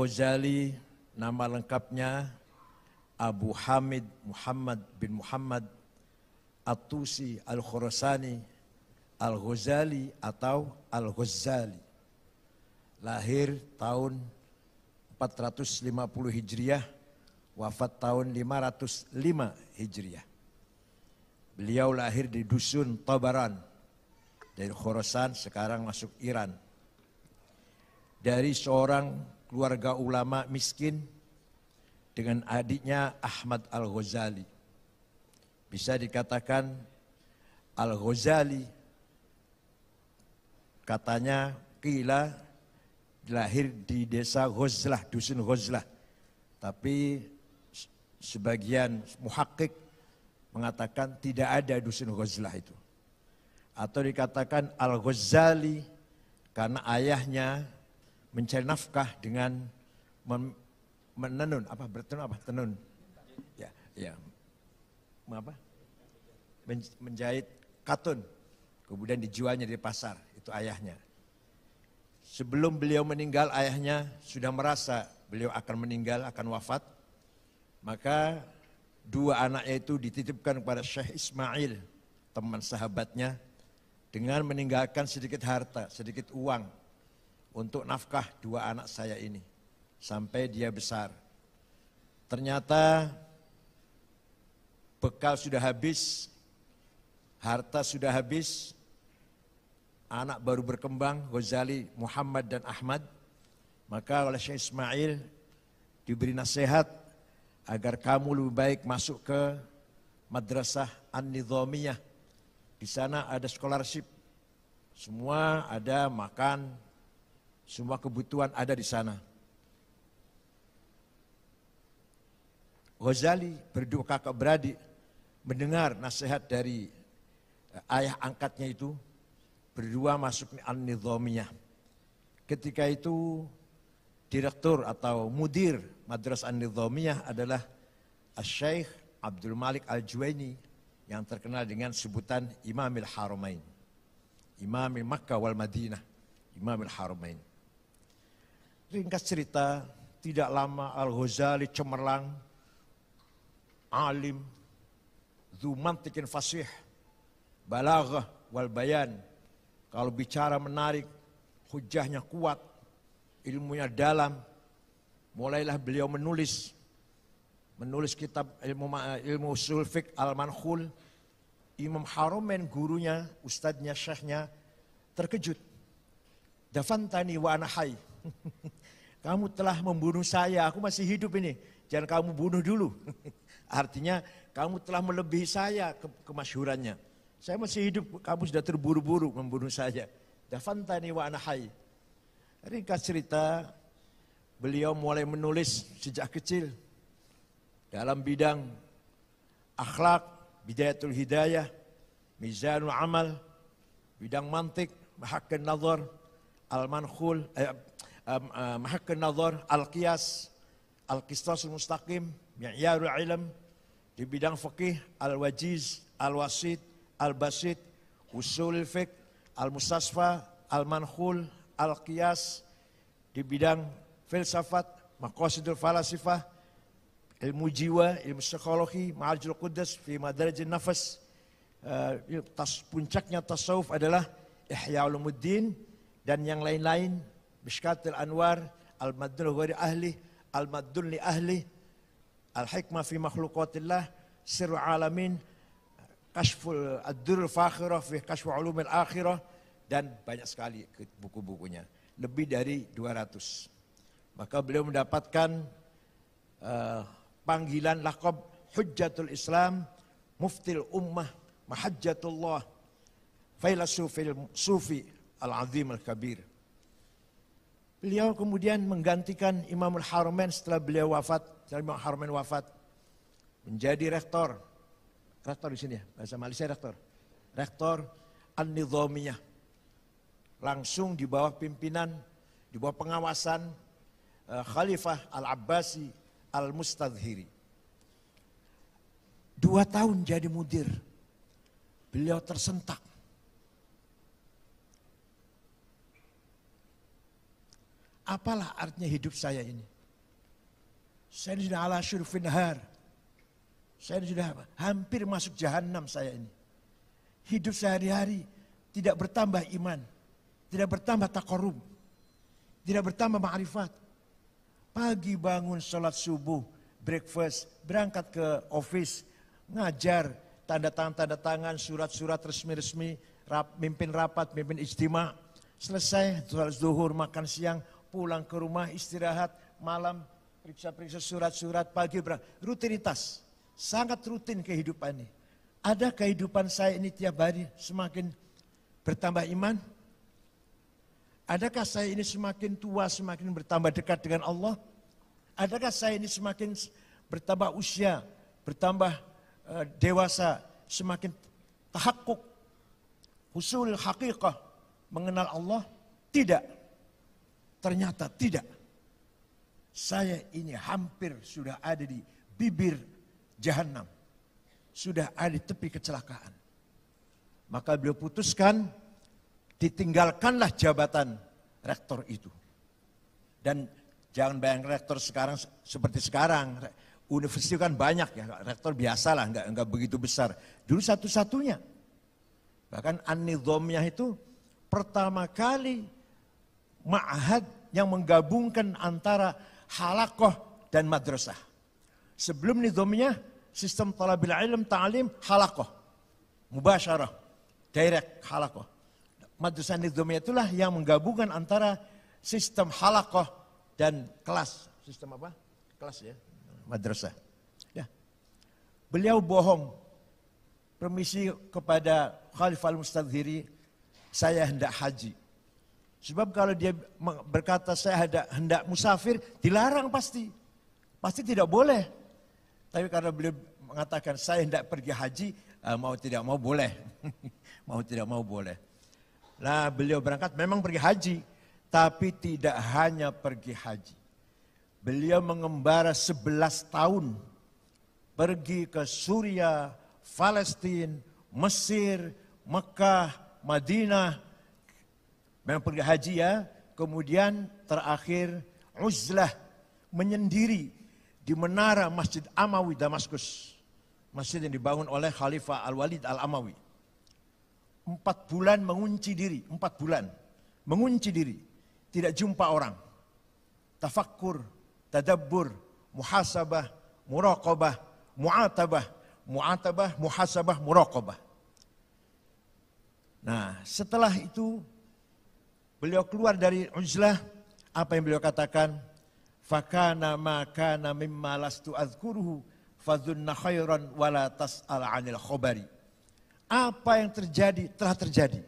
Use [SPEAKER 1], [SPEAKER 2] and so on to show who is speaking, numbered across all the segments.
[SPEAKER 1] Al-Ghazali nama lengkapnya Abu Hamid Muhammad bin Muhammad At-Tusi Al-Khurasani Al-Ghazali atau Al-Ghazali. Lahir tahun 450 Hijriah, wafat tahun 505 Hijriah. Beliau lahir di dusun Tabaran dari Khorasan, sekarang masuk Iran. Dari seorang keluarga ulama miskin dengan adiknya Ahmad Al-Ghazali. Bisa dikatakan Al-Ghazali katanya qila lahir di desa Ghazlah, dusun Ghazlah. Tapi sebagian muhakkik mengatakan tidak ada dusun Ghazlah itu. Atau dikatakan Al-Ghazali karena ayahnya mencari nafkah dengan menenun, tenun. Ya. Menjahit katun. Kemudian dijualnya di pasar, itu ayahnya. Sebelum beliau meninggal, ayahnya sudah merasa beliau akan meninggal, akan wafat. Maka dua anaknya itu dititipkan kepada Syekh Ismail, teman sahabatnya, dengan meninggalkan sedikit harta, sedikit uang untuk nafkah dua anak saya ini sampai dia besar. Ternyata bekal sudah habis, harta sudah habis, anak baru berkembang, Ghazali, Muhammad dan Ahmad. Maka oleh Syekh Ismail diberi nasihat agar kamu lebih baik masuk ke Madrasah An-Nizamiyah. Di sana ada scholarship, semua ada makan, semua kebutuhan ada di sana. Ghazali berdua kakak beradik mendengar nasihat dari ayah angkatnya itu, berdua masuk An-Nizamiyah. Ketika itu direktur atau mudir Madrasah An-Nizamiyah adalah Asy-Syaikh Abdul Malik Al-Juwaini yang terkenal dengan sebutan Imamil Haramain. Imamil Makkah wal Madinah, Imamil Haramain. Ringkas cerita, tidak lama Al-Ghazali cemerlang, alim, dzu mantiqin fasih, balaghah wal bayan. Kalau bicara menarik, hujahnya kuat, ilmunya dalam. Mulailah beliau menulis kitab ilmu usul fiqh Al-Mankhul. Imam Haramain gurunya, ustadznya, syekhnya terkejut. Dafantani wa ana hayy. Kamu telah membunuh saya, aku masih hidup ini. Jangan kamu bunuh dulu. Artinya kamu telah melebihi saya kemasyhurannya. Saya masih hidup, kamu sudah terburu-buru membunuh saya. Dafantani wa ana hayy. Ringkas cerita, beliau mulai menulis sejak kecil dalam bidang akhlak, bidayatul hidayah, mizanul amal, bidang mantik, mahakkan nazar, al-mankhul, mahakkan nazar, al-qiyas, al-qistasul mustaqim, mi'yarul ilm, di bidang fikih, al-wajiz, al-wasit, al-basit, usul fiqh, al-mustasfa, al-mankhul, al-qiyas, di bidang filsafat, maqasidul falasifah, ilmu jiwa, ilmu psikologi, ma'arjul quddus, fi madarajin nafas. Puncaknya tasawuf adalah Ihya Ulumuddin dan yang lain-lain, Mishkatul Anwar, Al-Maddun Ghairi Ahli, Al-Maddun Li Ahli, Al-Hikmah fi Makhluqatillah, Sirru Alamin, Kashful Ad-Durr Fakhirah fi Kashfu Ulumil Akhirah, dan banyak sekali buku-bukunya, lebih dari 200. Maka beliau mendapatkan panggilan laqab Hujjatul Islam, Muftil Ummah, Mahajjatullah, Failasufil Sufi Al-Azim Al-Kabir. Beliau kemudian menggantikan Imamul Haramain setelah beliau wafat, setelah Imam Haramain wafat, menjadi rektor. Rektor di sini ya, bahasa Malaysia rektor An-Nizamiyah. Langsung di bawah pimpinan, di bawah pengawasan Khalifah Al-Abbasi Al-Mustadhiri. 2 tahun jadi mudir, beliau tersentak. Apalah artinya hidup saya ini? Saya ini sudah ala syurfin nahar. Saya ini sudah hampir masuk jahanam saya ini. Hidup sehari-hari tidak bertambah iman, tidak bertambah taqarrub, tidak bertambah ma'rifat. Pagi bangun sholat subuh, breakfast, berangkat ke office, ngajar, tanda tangan, surat-surat resmi-resmi, mimpin rapat, mimpin ijtima. Selesai, sholat zuhur, makan siang, pulang ke rumah, istirahat, malam, periksa-periksa surat-surat, pagi berangkat. Rutinitas, sangat rutin kehidupan ini. Ada kehidupan saya ini tiap hari semakin bertambah iman? Adakah saya ini semakin tua, semakin bertambah dekat dengan Allah? Adakah saya ini semakin bertambah usia, bertambah dewasa, semakin tahakkuk, husul haqiqah, mengenal Allah? Tidak. Ternyata tidak. Saya ini hampir sudah ada di bibir jahanam. Sudah ada di tepi kecelakaan. Maka beliau putuskan, ditinggalkanlah jabatan rektor itu. Dan jangan bayangkan rektor sekarang seperti sekarang. Universitas kan banyak ya, rektor biasalah, enggak begitu besar. Dulu satu-satunya. Bahkan an-nizamiyah itu pertama kali ma'had yang menggabungkan antara halaqah dan madrasah. Sebelum nizamiyah, sistem talabil ilm, ta'lim, halaqah. Mubasyarah, direct halaqah. Madrasah nizamiyah itulah yang menggabungkan antara sistem halaqah dan kelas. Sistem apa? Kelas ya, madrasah. Ya. Beliau bohong. Permisi kepada Khalifah Al-Mustadhiri, saya hendak haji. Sebab kalau dia berkata saya hendak musafir, dilarang pasti. Pasti tidak boleh. Tapi karena beliau mengatakan saya hendak pergi haji, mau tidak mau boleh. Mau tidak mau boleh. Nah beliau berangkat memang pergi haji, tapi tidak hanya pergi haji. Beliau mengembara 11 tahun, pergi ke Suriah, Palestina, Mesir, Mekah, Madinah. Memang pergi haji ya, kemudian terakhir uzlah, menyendiri di menara Masjid Amawi Damaskus. Masjid yang dibangun oleh Khalifah Al-Walid Al-Amawi. 4 bulan mengunci diri, 4 bulan. Mengunci diri, tidak jumpa orang. Tafakkur, tadabbur, muhasabah, muraqabah, mu'atabah, muhasabah, muraqabah. Nah setelah itu beliau keluar dari uzlah, apa yang beliau katakan? Fakana ma kana mimma lastu azkuruhu fadhunna khairan wala tas'al 'anil khabari. Apa yang terjadi telah terjadi.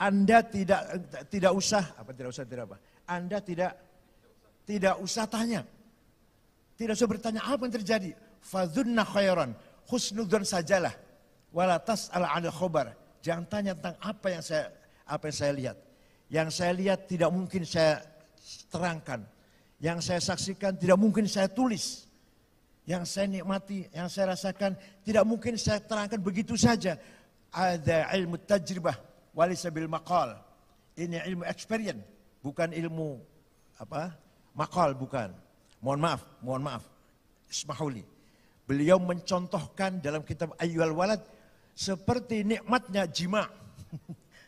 [SPEAKER 1] Anda tidak usah Anda tidak usah tanya. Tidak usah bertanya apa yang terjadi. Fadhunna khairan, husnudzon sajalah. Wala tas'al 'anil khabar. Jangan tanya tentang apa yang saya lihat. Yang saya lihat tidak mungkin saya terangkan. Yang saya saksikan tidak mungkin saya tulis. Yang saya nikmati, yang saya rasakan tidak mungkin saya terangkan begitu saja. Ada ilmu tajribah walisa bil maqal. Ini ilmu experience, bukan ilmu maqal, bukan. Mohon maaf. Ismahuli. Beliau mencontohkan dalam kitab Ayyuhal Walad seperti nikmatnya jima.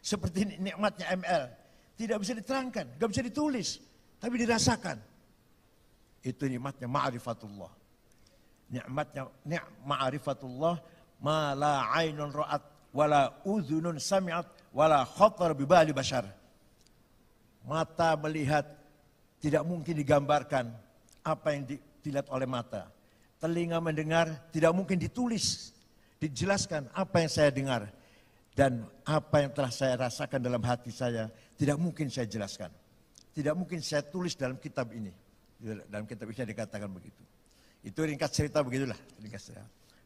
[SPEAKER 1] Seperti nikmatnya ML. Tidak bisa diterangkan, tidak bisa ditulis, tapi dirasakan. Itu nikmatnya ma'rifatullah. Nikmatnya ma'rifatullah ma la ainun ra'at wala udhunun sami'at wala khatar bibali bashar. Mata melihat tidak mungkin digambarkan apa yang dilihat oleh mata. Telinga mendengar tidak mungkin ditulis, dijelaskan apa yang saya dengar. Dan apa yang telah saya rasakan dalam hati saya tidak mungkin saya jelaskan. Tidak mungkin saya tulis dalam kitab ini. Dalam kitab ini dikatakan begitu. Itu ringkas cerita begitulah.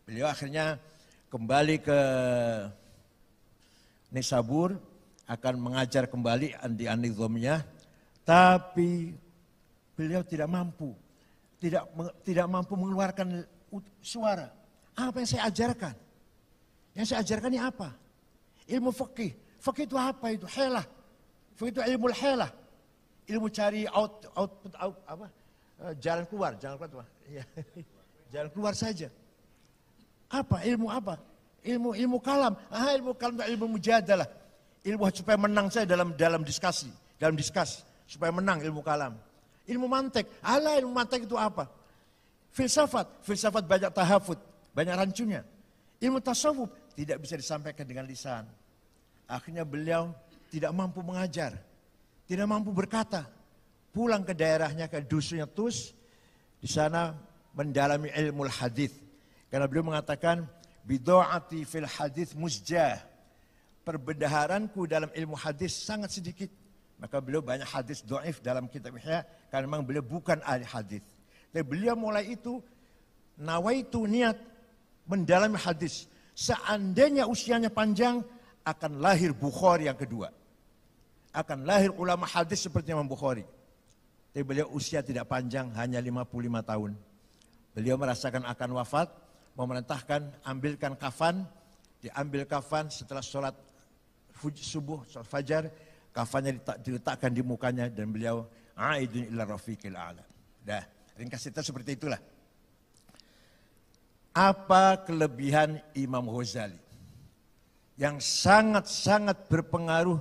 [SPEAKER 1] Beliau akhirnya kembali ke Nisabur, akan mengajar kembali di An-Nizamiyah, tapi beliau tidak mampu mengeluarkan suara. Apa yang saya ajarkan? Yang saya ajarkan ini apa? Ilmu fikih. Fikih itu apa itu? Helah. Fikih itu ilmu helah. Ilmu cari jalan keluar ya. Jalan keluar saja. Apa? Ilmu apa? Ilmu kalam. Ilmu kalam, ilmu mujadalah. Ilmu supaya menang saya dalam diskusi, supaya menang ilmu kalam. Ilmu mantek. Ilmu mantek itu apa? Filsafat banyak tahafut, banyak rancunya. Ilmu tasawuf tidak bisa disampaikan dengan lisan. Akhirnya beliau tidak mampu mengajar, tidak mampu berkata. Pulang ke daerahnya, ke dusunnya Tus, di sana mendalami ilmu hadis. Karena beliau mengatakan, bido'ati fil hadis musjah. Perbendaharanku dalam ilmu hadis sangat sedikit. Maka beliau banyak hadis do'if dalam kitab Ihya, karena memang beliau bukan ahli hadis. Tapi beliau mulai itu, nawaitu niat mendalami hadis. Seandainya usianya panjang, akan lahir Bukhari yang kedua. Akan lahir ulama hadis seperti Imam Bukhari. Tapi beliau usia tidak panjang, hanya 55 tahun. Beliau merasakan akan wafat, memerintahkan ambilkan kafan, diambil kafan setelah sholat subuh, sholat fajar, kafannya diletakkan di mukanya dan beliau aidun ila rafiqil a'la. Dah, ringkas cerita seperti itulah. Apa kelebihan Imam Ghazali yang sangat-sangat berpengaruh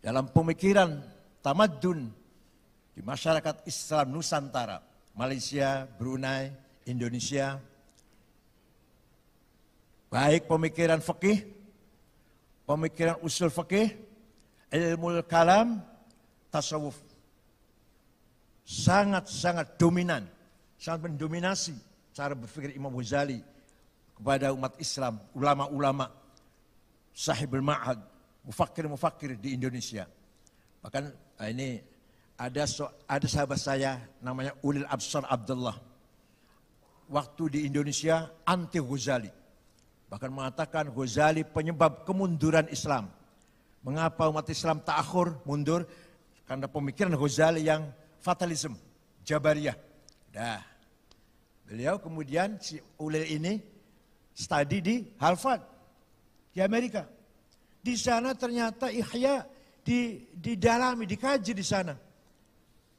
[SPEAKER 1] dalam pemikiran tamadun di masyarakat Islam Nusantara, Malaysia, Brunei, Indonesia, baik pemikiran fikih, pemikiran usul fikih, ilmu kalam, tasawuf, sangat-sangat dominan, sangat mendominasi cara berpikir Imam Ghazali kepada umat Islam, ulama-ulama, sahibul ma'had, mufakir-mufakir di Indonesia. Bahkan ini ada sahabat saya namanya Ulil Absar Abdullah. Waktu di Indonesia anti Ghazali. Bahkan mengatakan Ghazali penyebab kemunduran Islam. Mengapa umat Islam ta'akhur, mundur? Karena pemikiran Ghazali yang fatalism, Jabariyah. Dah. Beliau kemudian si Ulil ini studi di Harvard, di Amerika. Di sana ternyata Ihya didalami, dikaji di sana.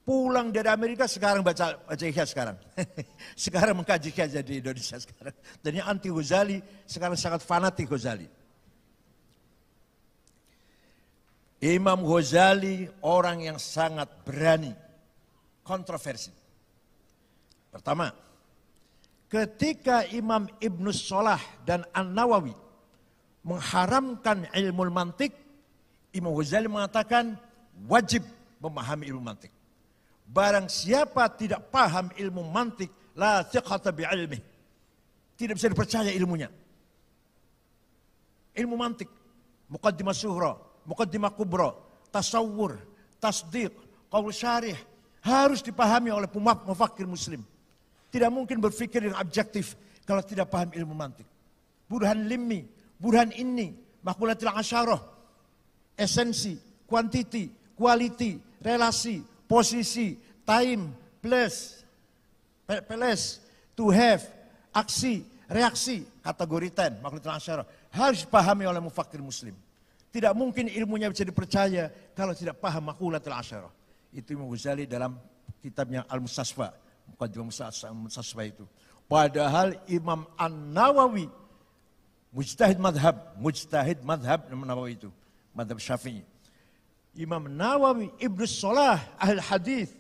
[SPEAKER 1] Pulang dari Amerika sekarang baca Ihya sekarang. Sekarang mengkaji Ihya di Indonesia sekarang. Dan yang anti Ghazali sekarang sangat fanatik Ghazali. Imam Ghazali orang yang sangat berani, kontroversi. Pertama, ketika Imam Ibnu Salah dan An-Nawawi mengharamkan ilmu mantik, Imam Ghazali mengatakan wajib memahami ilmu mantik. Barang siapa tidak paham ilmu mantik, la thiqata bi ilmih. Tidak bisa dipercaya ilmunya. Ilmu mantik, muqaddimah sughra, muqaddimah kubra, tasawur, tasdiq, qaul syarih, harus dipahami oleh mufakir muslim. Tidak mungkin berpikir yang objektif kalau tidak paham ilmu mantik. Burhan limmi, burhan inni, maqulatil asyarah, esensi, quantity, quality, relasi, posisi, time, place, to have, aksi, reaksi, kategori 10, maqulatil asyarah. Harus dipahami oleh mufakir muslim. Tidak mungkin ilmunya bisa dipercaya kalau tidak paham maqulatil asyarah. Itu Imam Ghazali dalam kitabnya Al-Mustasfa, Muqaddimah Mustasfa itu. Padahal Imam An-Nawawi mujtahid madhab Nawawi itu, madhab Syafi'i. Imam Nawawi, Ibnu Salah, ahli hadis,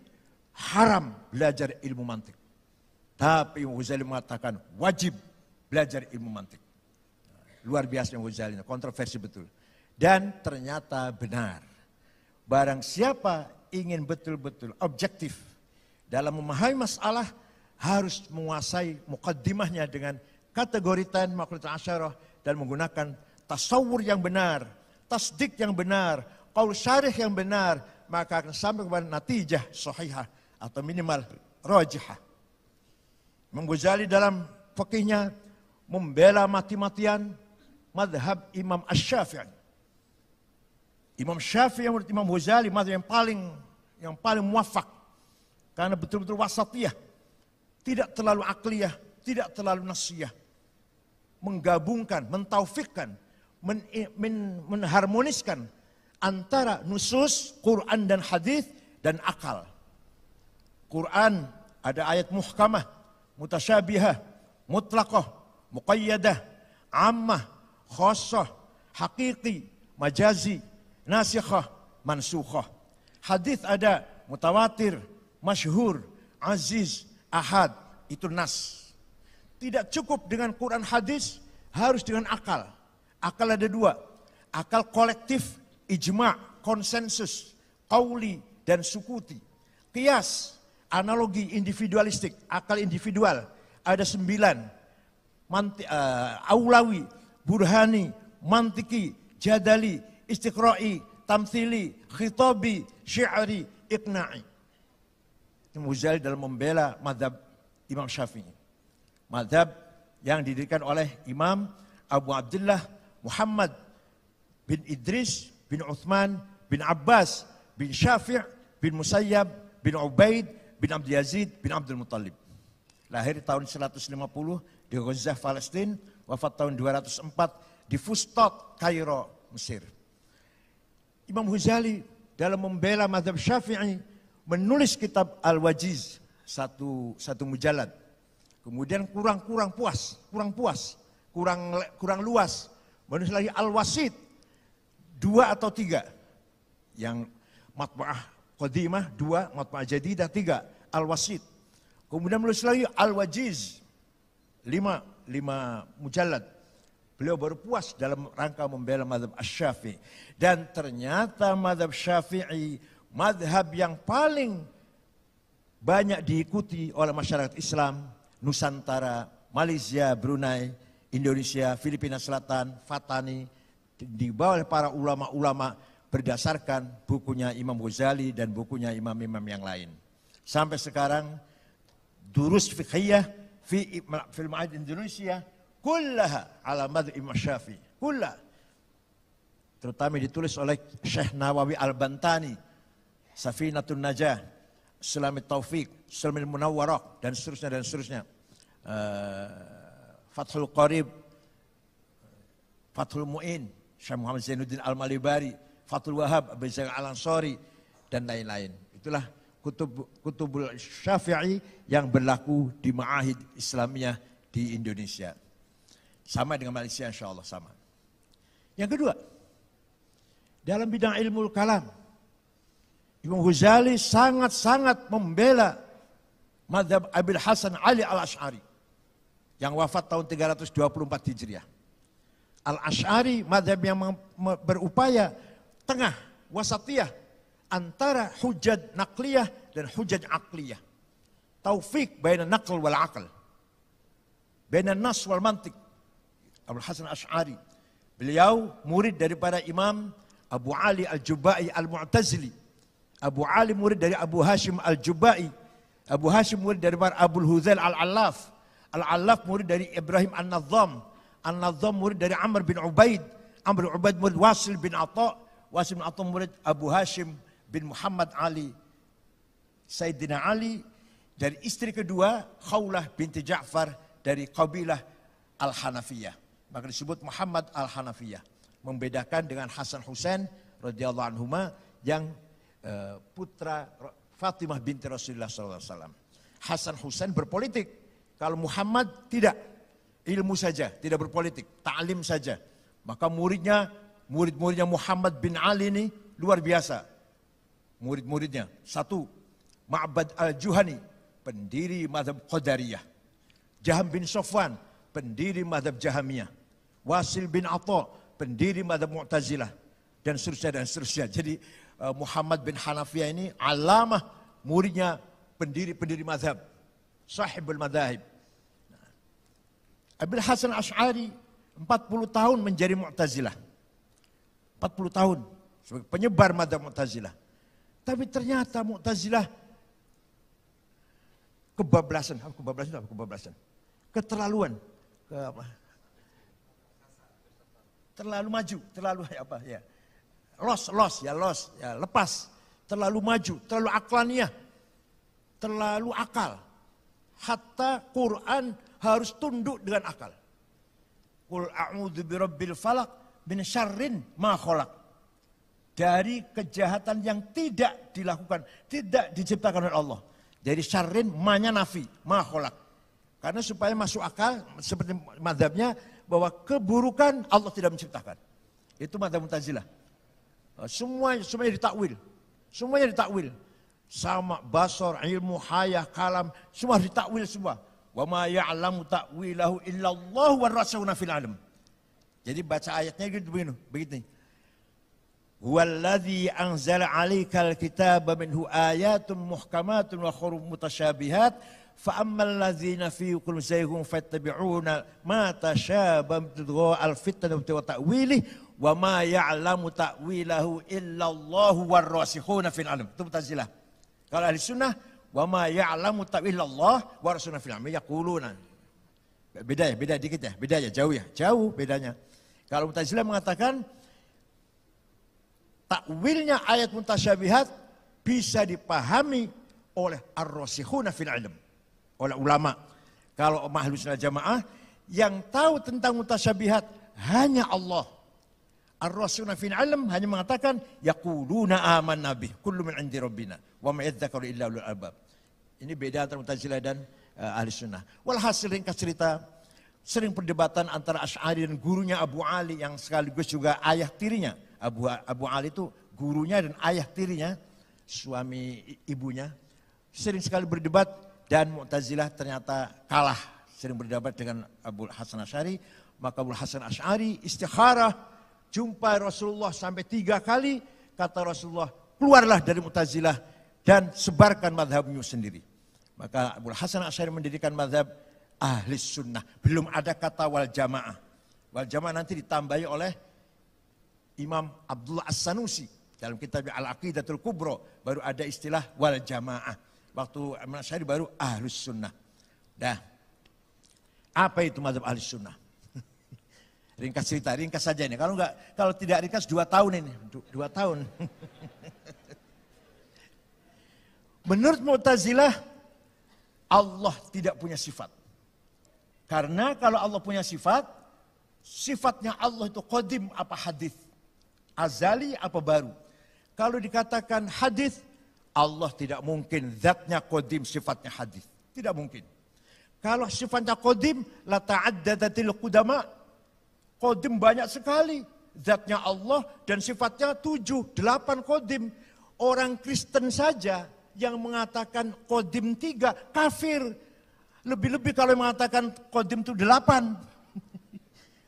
[SPEAKER 1] haram belajar ilmu mantik. Tapi Imam Ghazali mengatakan wajib belajar ilmu mantik. Luar biasa Imam Ghazali, kontroversi betul. Dan ternyata benar. Barang siapa ingin betul-betul objektif dalam memahami masalah, harus menguasai muqaddimahnya dengan kategori 10 maqulatul asyarah dan menggunakan tasawur yang benar, tasdik yang benar, qaul syarih yang benar, maka akan sampai kepada natijah sahihah atau minimal rajihah. Imam Ghazali dalam fikihnya membela mati-matian madhab Imam Asy-Syafi'i. Imam Syafi'i yang menurut Imam Ghazali madhab yang paling muwafaq karena betul-betul wasatiyah, tidak terlalu akliyah, tidak terlalu nasiyah, menggabungkan, mentaufikkan, menharmoniskan antara nusus Quran dan hadis dan akal. Quran ada ayat muhkamah, mutasyabihah, mutlaqah, muqayyadah, ammah, khassah, haqiqi, majazi, nasikhah, mansukhah. Hadis ada mutawatir, masyhur, aziz, ahad, itu nas. Tidak cukup dengan Quran hadis, harus dengan akal. Akal ada dua, akal kolektif, ijma', konsensus, qauli dan sukuti. Qiyas, analogi individualistik, akal individual, ada 9. Aulawi, burhani, mantiki, jadali, istiqra'i, tamthili, khitabi, syi'ri, iqna'i. Ghazali dalam membela mazhab Imam Syafi'i. Mazhab yang didirikan oleh Imam Abu Abdullah Muhammad bin Idris bin Uthman bin Abbas bin Syafi' bin Musayyab bin Ubaid bin Abdul Yazid bin Abdul Muttalib. Lahir tahun 150 di Gaza, Palestina, wafat tahun 204 di Fustat, Kairo, Mesir. Imam Ghazali dalam membela mazhab Syafi'i menulis kitab Al-Wajiz, satu mujallad. Kemudian kurang luas. Menulis lagi Al-Wasit 2 atau 3. Yang matba'ah qadimah 2, matba'ah jadidah 3, Al-Wasit. Kemudian menulis lagi Al-Wajiz 5 mujallad. Beliau baru puas dalam rangka membela mazhab Asy-Syafi'i. Dan ternyata mazhab Syafi'i mazhab yang paling banyak diikuti oleh masyarakat Islam Nusantara, Malaysia, Brunei, Indonesia, Filipina Selatan, Fatani, dibawa oleh para ulama-ulama berdasarkan bukunya Imam Ghazali dan bukunya imam-imam yang lain. Sampai sekarang durus fiqhiyah fil ma'ahid Indonesia kullaha ala madhab Imam Syafi'i, kullaha. Terutama ditulis oleh Syekh Nawawi Al-Bantani, Safinatun Najah, Sulamit Taufik, Sulamil Munawwarah, dan seterusnya. Fathul Qarib, Fathul Mu'in, Syekh Muhammad Zainuddin Al-Malibari, Fathul Wahab, Abu Zaid Al-Ansari, dan lain-lain. Itulah kutubul Syafi'i yang berlaku di ma'ahid Islamiyah di Indonesia. Sama dengan Malaysia, insya Allah sama. Yang kedua, dalam bidang ilmu kalam, Imam Ghazali sangat-sangat membela mazhab Abil Hasan Ali Al-Asy'ari yang wafat tahun 324 Hijriah. Al-Asy'ari mazhab yang berupaya tengah, wasatiyah, antara hujjah naqliyah dan hujjah aqliyah. Taufik baina naql wal aql, baina nas wal mantiq. Abul Hasan Al-Asy'ari, beliau murid daripada Imam Abu Ali Al-Jubai Al-Mu'tazili. Abu Ali murid dari Abu Hashim Al-Jubai. Abu Hashim murid dari Abul Huzail Al-Allaf. Al-Allaf murid dari Ibrahim An-Nazzam. An-Nazzam murid dari Amr bin Ubaid. Amr bin Ubaid murid Wasil bin Atha. Wasil bin Atha murid Abu Hashim bin Muhammad Ali. Sayyidina Ali dari istri kedua Khawlah binti Ja'far dari kabilah Al-Hanafiyah. Maka disebut Muhammad Al-Hanafiyah. Membedakan dengan Hasan Husain radhiyallahu anhuma yang putra Fatimah binti Rasulullah SAW. Hasan Husain berpolitik. Kalau Muhammad tidak. Ilmu saja, tidak berpolitik. Ta'lim saja. Maka murid-muridnya Muhammad bin Ali ini luar biasa. Murid-muridnya. 1. Ma'bad Al-Juhani, pendiri mazhab Qadariyah. Jaham bin Sofwan, pendiri mazhab Jahamiyah. Wasil bin Atha, pendiri mazhab Mu'tazilah. Dan seterusnya. Jadi Muhammad bin Hanafiyah ini alamah, muridnya pendiri mazhab, sahibul madhahib. Abil Hasan Asy'ari 40 tahun menjadi Mu'tazilah. 40 tahun sebagai penyebar mazhab Mu'tazilah. Tapi ternyata Mu'tazilah kebablasan. Keterlaluan. Terlalu maju, terlalu lepas, terlalu maju, terlalu aklaniyah, terlalu akal. Hatta Quran harus tunduk dengan akal. Qul a'udzu birabbil falaq min syarrin ma khalaq. Dari kejahatan yang tidak dilakukan, tidak diciptakan oleh Allah. Jadi syarrin ma-nya nafi, ma kholak. Karena supaya masuk akal seperti mazhabnya bahwa keburukan Allah tidak menciptakan. Itu mazhab Mu'tazilah. Semuanya ditakwil. Semuanya ditakwil. Sama basar, ilmu, hayah, kalam, semua ditakwil semua. Wa ma ya'lamu ta'wilahu illallah war-rasuluna fil alam. Jadi baca ayatnya gitu begitu. Huwallazi anzala 'alaikal kitaba minhu ayatun muhkamatun wa huruf mutasyabihat fa ammal ladzina fi qulubihim zayghun fattabi'una ma tashabaha min al-fitnati wa ta'wilihi wa ma ya'lamu ta'wilahu illallahu war-rasikhuna fil alam. Itu Mu'tazilah. Kalau ahli sunnah wa ma ya'lamu ta'wilallahu war-rasuluna fil alam yaquluna. Beda dikit ya, beda ya, jauh bedanya. Kalau Mu'tazilah mengatakan takwilnya ayat mutasyabihat bisa dipahami oleh ar-rasikhuna fil ilm, oleh ulama. Kalau Ahlus Sunnah Jamaah yang tahu tentang mutasyabihat hanya Allah. Ar-rasikhuna fil ilm hanya mengatakan yaquluna amanna bih kullu min 'indi rabbina wa ma yadhakkaru illa ulul albab. Ini beda antara Mu'tazilah dan Ahlus Sunnah. Walhasil ringkas cerita, sering perdebatan antara Asy'ari dan gurunya Abu Ali yang sekaligus juga ayah tirinya. Abu Ali itu gurunya dan ayah tirinya, suami ibunya. Sering sekali berdebat dan Mu'tazilah ternyata kalah. Sering berdebat dengan Abu Hasan Asy'ari. Maka Abu Hasan Asy'ari istikharah, jumpa Rasulullah sampai 3 kali. Kata Rasulullah, keluarlah dari Mu'tazilah dan sebarkan mazhabmu sendiri. Maka Abu Hasan Asy'ari mendirikan mazhab Ahli Sunnah. Belum ada kata wal jamaah. Wal jamaah nanti ditambahi oleh Imam Abdullah As-Sanusi dalam kitab Al-Aqidatul Kubra baru ada istilah wal jamaah. Waktu Imam Asy'ari baru Ahlus Sunnah. Dah. Apa itu mazhab Ahlus Sunnah? Ringkas cerita, ringkas saja ini. Kalau tidak ringkas 2 tahun ini, 2 tahun. Menurut Mu'tazilah Allah tidak punya sifat. Karena kalau Allah punya sifat, sifatnya Allah itu qadim apa hadis? Azali apa baru? Kalau dikatakan hadis, Allah tidak mungkin zatnya qadim, sifatnya hadis. Tidak mungkin. Kalau sifatnya qadim, la ta'addadatil qudama. Qadim banyak sekali. Zatnya Allah dan sifatnya 7, 8 qadim. Orang Kristen saja yang mengatakan qadim 3, kafir. Lebih-lebih kalau mengatakan qadim itu 8.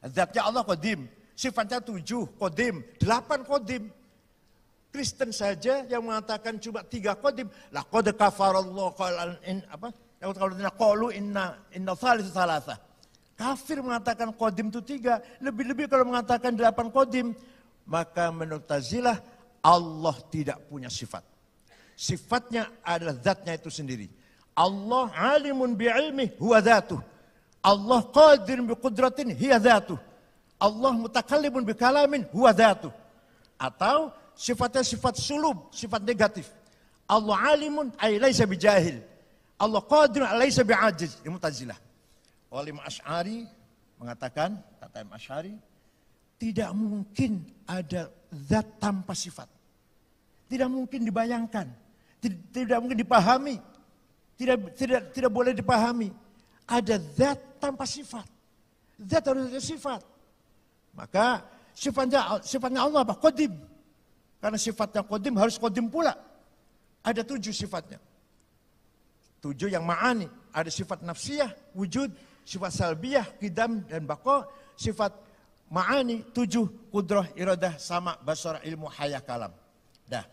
[SPEAKER 1] Zatnya Allah qadim. Sifatnya 7 qadim, 8 qadim. Kristen saja yang mengatakan cuma 3 qadim. Laqad kafarallahu qalu inna thalithu thalatha. Kafir mengatakan qadim itu 3, lebih-lebih kalau mengatakan 8 qadim. Maka menurut Mu'tazilah Allah tidak punya sifat. Sifatnya adalah zatnya itu sendiri. Allah alimun bi'ilmih huwa dhatuh. Allah qadir biqudratin hiya dhatuh. Allah mutakallimun bikalamin huwa dhatuh. Atau sifatnya sifat sulub, sifat negatif. Allah alimun ay laisa bijahil. Allah qadirun laisa bi'ajiz. Ini Mu'tazilah. Oleh Imam Asy'ari mengatakan, kata Imam Asy'ari, tidak mungkin ada zat tanpa sifat. Tidak mungkin dibayangkan. Tidak mungkin dipahami. Tidak boleh dipahami. Ada zat tanpa sifat. Zat harus ada sifat. Maka sifatnya Allah apa? Qadim. Karena sifatnya qadim harus qadim pula. Ada 7 sifatnya. 7 yang ma'ani. Ada sifat nafsiyah, wujud, sifat salbiyah, qidam dan baqa. Sifat ma'ani 7, qudrah, iradah, sama, basar, ilmu, hayah, kalam. Dah.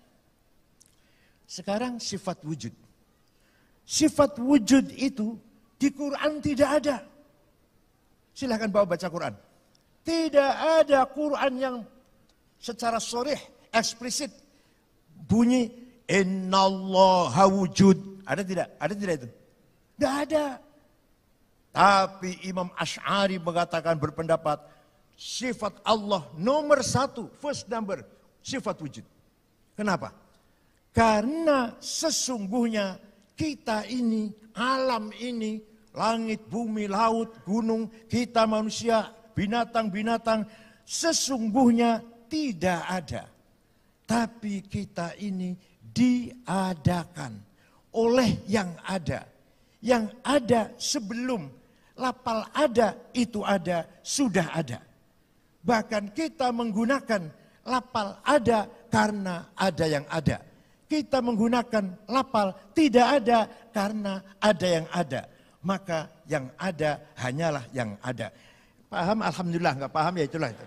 [SPEAKER 1] Sekarang sifat wujud. Sifat wujud itu di Quran tidak ada. Silahkan bawa baca Quran. Tidak ada Quran yang secara sharih, eksplisit bunyi innallaha wujud. Ada tidak? Ada tidak itu? Tidak ada. Tapi Imam Asy'ari mengatakan, berpendapat sifat Allah nomor 1, first number, sifat wujud. Kenapa? Karena sesungguhnya kita ini, alam ini, langit, bumi, laut, gunung, kita manusia, binatang-binatang, sesungguhnya tidak ada. Tapi kita ini diadakan oleh yang ada. Yang ada sebelum lapal ada, itu ada, sudah ada. Bahkan kita menggunakan lapal ada karena ada yang ada. Kita menggunakan lapal tidak ada karena ada yang ada. Maka yang ada hanyalah yang ada. Paham? Alhamdulillah. Enggak paham ya itulah itu.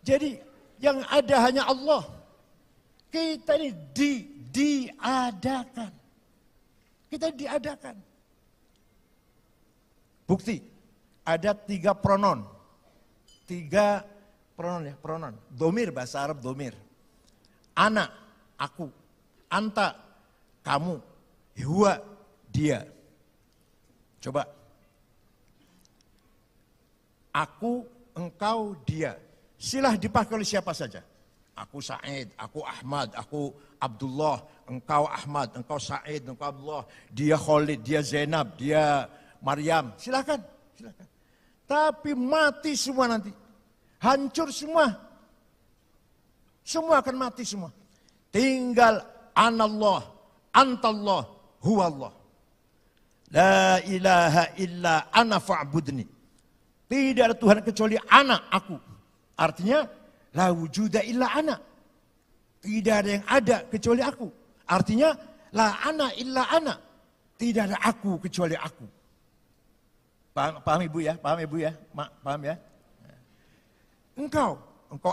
[SPEAKER 1] Jadi yang ada hanya Allah. Kita ini diadakan. Kita diadakan. Bukti, ada 3 pronon. 3 pronon ya, pronon. Domir, bahasa Arab domir. Ana, aku. Anta, kamu. Huwa, dia. Coba. Aku, engkau, dia. Silah dipakai oleh siapa saja. Aku Said, aku Ahmad, aku Abdullah, engkau Ahmad, engkau Said, engkau Abdullah, dia Khalid, dia Zainab, dia Maryam. Silakan, silakan. Tapi mati semua nanti. Hancur semua. Semua akan mati semua. Tinggal anallah, antallah, huwallah. La ilaha illa ana fa'budni. Tidak ada Tuhan kecuali ana, aku. Artinya la wujuda illa ana. Tidak ada yang ada kecuali aku. Artinya la ana illa ana. Tidak ada aku kecuali aku. Paham Ibu ya? Paham Ibu ya? Mak, paham ya? Engkau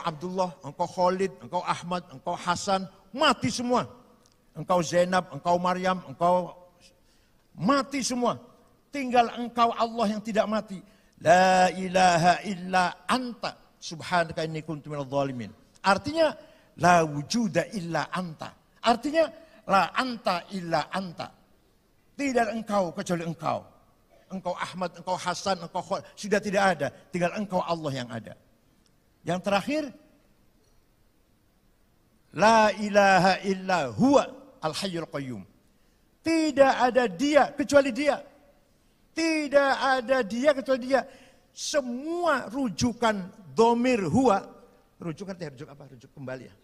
[SPEAKER 1] Abdullah, engkau Khalid, engkau Ahmad, engkau Hasan, mati semua. Engkau Zainab, engkau Maryam, engkau mati semua. Tinggal engkau Allah yang tidak mati. La ilaha illa anta. Subhanaka inni kuntu minadh dhalimin. Artinya la wujuda illa anta. Artinya la anta illa anta. Tidak ada engkau kecuali engkau. Engkau Ahmad, engkau Hasan, engkau Khalid, sudah tidak ada. Tinggal engkau Allah yang ada. Yang terakhir la ilaha illa huwa al-hayyul qayyum. Tidak ada dia kecuali dia. Tidak ada dia kecuali dia. Semua rujukan domir huwa, rujukan rujuk apa? Rujuk kembali ya.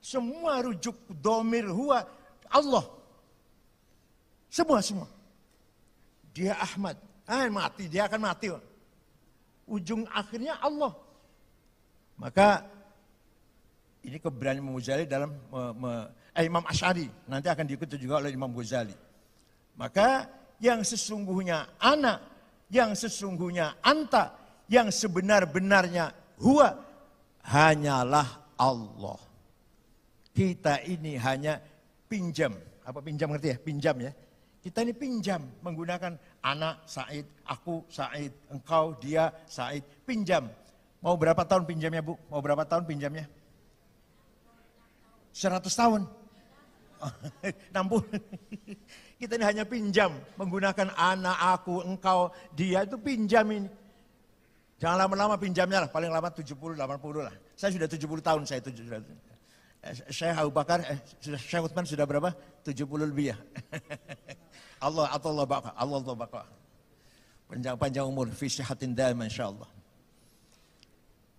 [SPEAKER 1] Semua rujuk domir huwa Allah. Semua. Dia Ahmad, mati, dia akan mati. Ujung akhirnya Allah. Maka ini keberanian Imam Ghazali dalam Imam Asy'ari, nanti akan diikuti juga oleh Imam Ghazali. Maka yang sesungguhnya ana, yang sesungguhnya anta, yang sebenar-benarnya huwa, hanyalah Allah. Kita ini hanya pinjam. Apa pinjam, ngerti ya? Pinjam ya. Kita ini pinjam menggunakan anak Said, aku Said, engkau, dia Said. Pinjam. Mau berapa tahun pinjamnya Bu? Mau berapa tahun pinjamnya? 100 tahun. 60. Kita ini hanya pinjam. Menggunakan anak, aku, engkau, dia, itu pinjam ini. Jangan lama-lama pinjamnya lah, paling lama 70, 80 lah. Saya sudah 70 tahun, saya Syekh Abu Bakar, Syekh Utsman sudah berapa? 70 lebih ya. Allah baka. Panjang umur, fi sihatin daim insyaallah.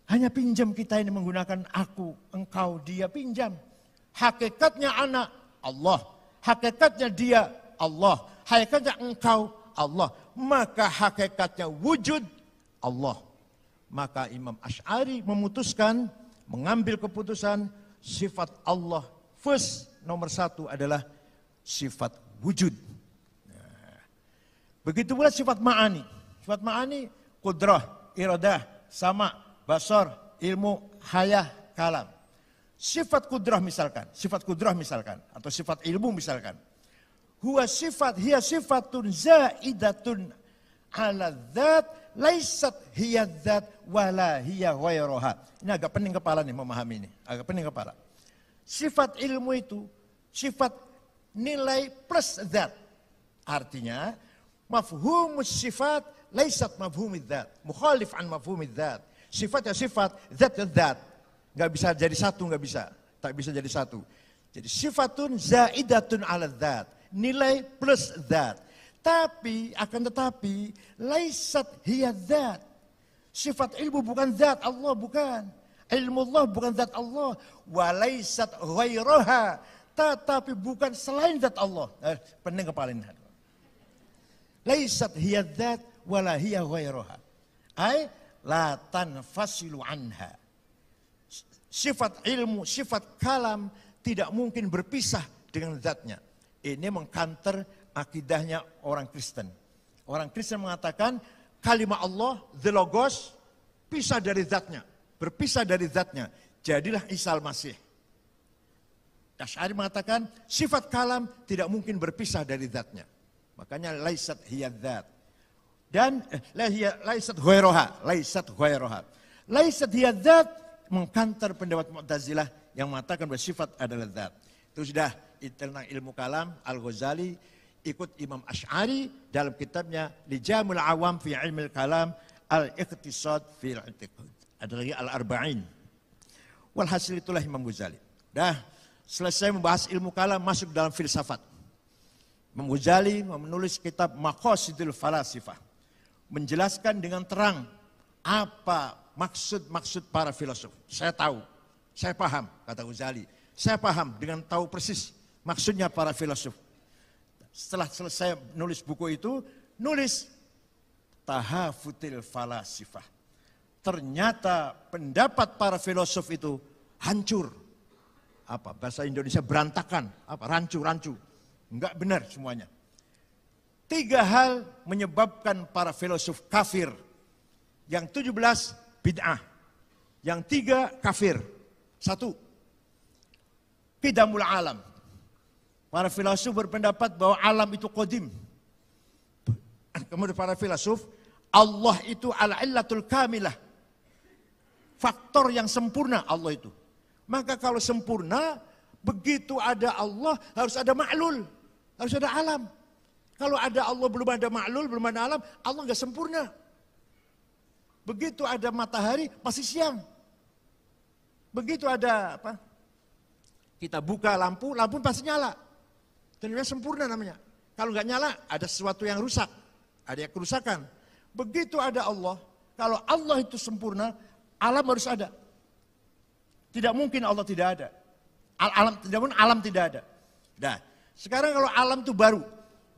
[SPEAKER 1] Hanya pinjam kita ini menggunakan aku, engkau, dia, pinjam. Hakikatnya anak, Allah. Hakikatnya dia, Allah. Hakikatnya engkau, Allah. Maka hakikatnya wujud, Allah. Maka Imam Asy'ari memutuskan, mengambil keputusan sifat Allah first, nomor 1 adalah sifat wujud. Nah, begitu pula sifat ma'ani. Sifat ma'ani qudrah, iradah, sama, basar, ilmu, hayah, kalam. Sifat kudrah misalkan, atau sifat ilmu misalkan. Huwa sifat, hiya sifatun zaidatun ala dzat, laisat hiya dzat wala hiya ghairuha. Ini agak pening kepala nih memahami ini, agak pening kepala. Sifat ilmu itu sifat nilai plus dzat. Artinya mafhumus sifat laisat mafhumid dzat, mukhalif an mafhumid dzat. Sifatnya sifat, zat ya zat. Enggak bisa jadi satu, enggak bisa. Tak bisa jadi satu. Jadi sifatun zaidatun ala dzat, nilai plus zat. Tapi akan tetapi laisat hiya dzat. Sifat ilmu bukan zat Allah, bukan. Ilmu Allah bukan zat Allah. Walaisat ghairaha. Tetapi bukan selain zat Allah. Pening kepala ini. Laisat hiya zat wala hiya ghairaha. Ay la tanfasilu anha. Sifat ilmu, sifat kalam tidak mungkin berpisah dengan zatnya. Ini mengkanter akidahnya orang Kristen. Orang Kristen mengatakan kalimat Allah, the Logos, pisah dari zatnya. Berpisah dari zatnya. Jadilah Isa al-Masih. Asy'ari mengatakan sifat kalam tidak mungkin berpisah dari zatnya. Makanya laisat hiya dzat. Dan laisat ghairaha, laisat ghairaha. Laisat hiya dzat mengkantar pendapat Mu'tazilah yang mengatakan bahwa sifat adalah zat. Itu sudah tentang ilmu kalam. Al-Ghazali ikut Imam Asy'ari dalam kitabnya Lijamul Awam fi Ilmil Kalam, Al-Iqtisad fi Al-I'tiqad. Ada lagi Al-Arba'in. Walhasil itulah Imam Ghazali. Dah selesai membahas ilmu kalam, masuk dalam filsafat. Imam Ghazali menulis kitab Maqasidul Falasifah. Menjelaskan dengan terang apa maksud para filosof. Saya tahu, saya paham, kata Ghazali. Saya paham dengan tahu persis maksudnya para filosof. Setelah selesai nulis buku itu, nulis Tahafutil Falasifah. Ternyata pendapat para filosof itu hancur. Apa bahasa Indonesia berantakan, apa rancu. Enggak benar semuanya. 3 hal menyebabkan para filosof kafir. Yang 17 bid'ah. Yang 3 kafir. 1. Qidamul alam. Para filosof berpendapat bahwa alam itu qadim. Kemudian para filosof, Allah itu al-illatul kamilah. Faktor yang sempurna Allah itu. Maka kalau sempurna, begitu ada Allah harus ada ma'lul. Harus ada alam. Kalau ada Allah belum ada ma'lul, belum ada alam, Allah enggak sempurna. Begitu ada matahari, pasti siang. Begitu ada apa? Kita buka lampu, lampu pasti nyala. Dan itu sempurna namanya. Kalau nggak nyala, ada sesuatu yang rusak. Ada yang kerusakan. Begitu ada Allah, kalau Allah itu sempurna, alam harus ada. Tidak mungkin Allah tidak ada. Tidak mungkin alam tidak ada. Nah, sekarang kalau alam itu baru,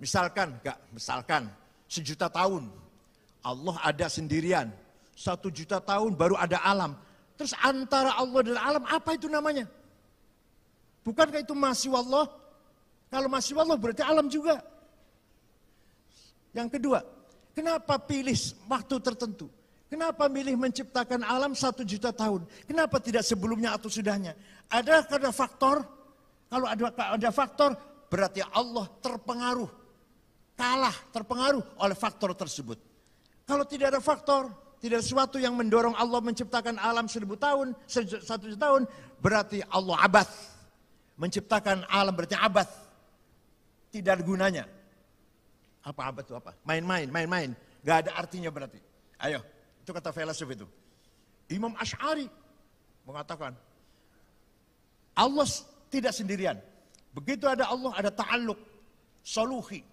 [SPEAKER 1] misalkan 1.000.000 tahun, Allah ada sendirian. 1.000.000 tahun baru ada alam. Terus antara Allah dan alam apa itu namanya? Bukankah itu masih Allah? Kalau masih Allah berarti alam juga. Yang kedua, kenapa pilih waktu tertentu? Kenapa milih menciptakan alam 1.000.000 tahun? Kenapa tidak sebelumnya atau sudahnya? Ada karena faktor? Kalau ada faktor berarti Allah terpengaruh. Terpengaruh oleh faktor tersebut. Kalau tidak ada faktor, tidak ada sesuatu yang mendorong Allah menciptakan alam 1.000 tahun, 1.000 tahun, berarti Allah abath. Menciptakan alam berarti abath. Tidak ada gunanya. Apa abath itu apa? Main-main. Gak ada artinya berarti. Ayo, itu kata filosof itu. Imam Asy'ari mengatakan, Allah tidak sendirian. Begitu ada Allah, ada ta'alluq, soluhi.